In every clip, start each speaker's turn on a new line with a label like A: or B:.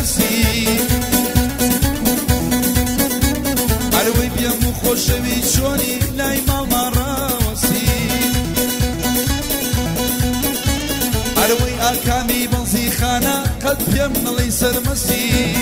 A: سرمسي عروي بيمو خوشوي شوني لاي ماما راوسي عروي اكامي بنزي خانه قد بيمنلي سرمسي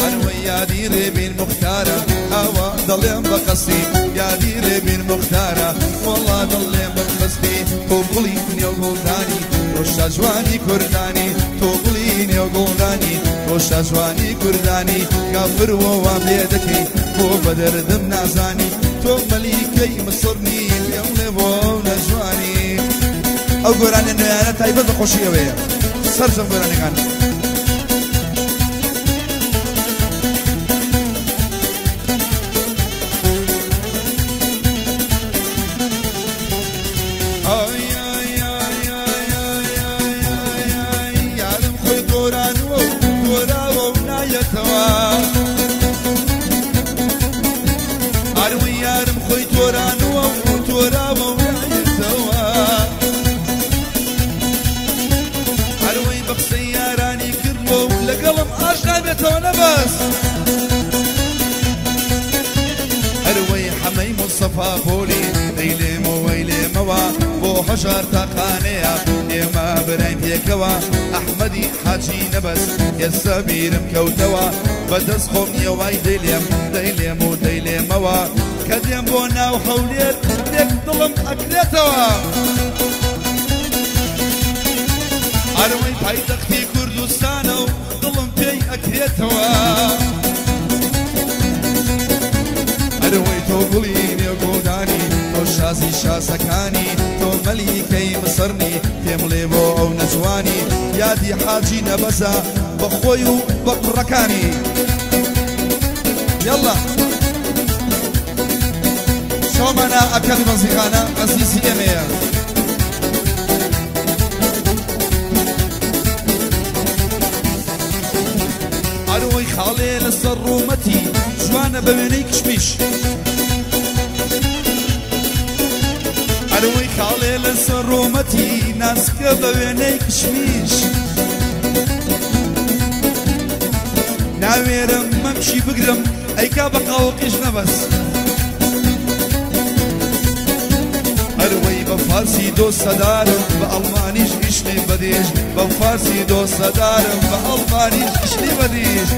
A: عروي يا ديري بين مختاره هوا ضليم بقصي يا ديري بين مختاره والله ضليم بقصي توبليني وقولداني روشا جواني كرداني توبليني وقولداني روشا جواني كرداني كافر ووام ليدكي بو بدر دم نازاني تو مليكي مصرني اليوم لبو نجواني او قراني انو انا تايبه بخوشي اويا سرجم قراني كان أروي حمي مصطفى بولي ليلي مويلي موا بو حجر تقانيا يما برايم يكوا أحمدي حاجي نبس يا سمير مكوتوا بدس خوم يواي ديليم وديلي موا كديم بونا وحوليت ليك ظلم أكلتوا أروي بايدختي كردستانو ظلم تي أكلتوا أروي توبليني وقوداني تو شازي شاسكاني تو مليكي مصرني تيملي بو أو نجواني يادي حاجي نبسا بخويو بقركاني يلا شو معنا أكادي مزيغانا عزيزي أمير أروي خالي للصرومتي جوانا ببيني كشميش أروي خالي للصرومتي ناسك ببيني كشميش ناويرم ممشي بقرم أيكا بقى وقيش نبس أروي بفارسي دو صدارم بألمانيش إشلي بديش بفارسي دو صدارم بألمانيش إشلي بديش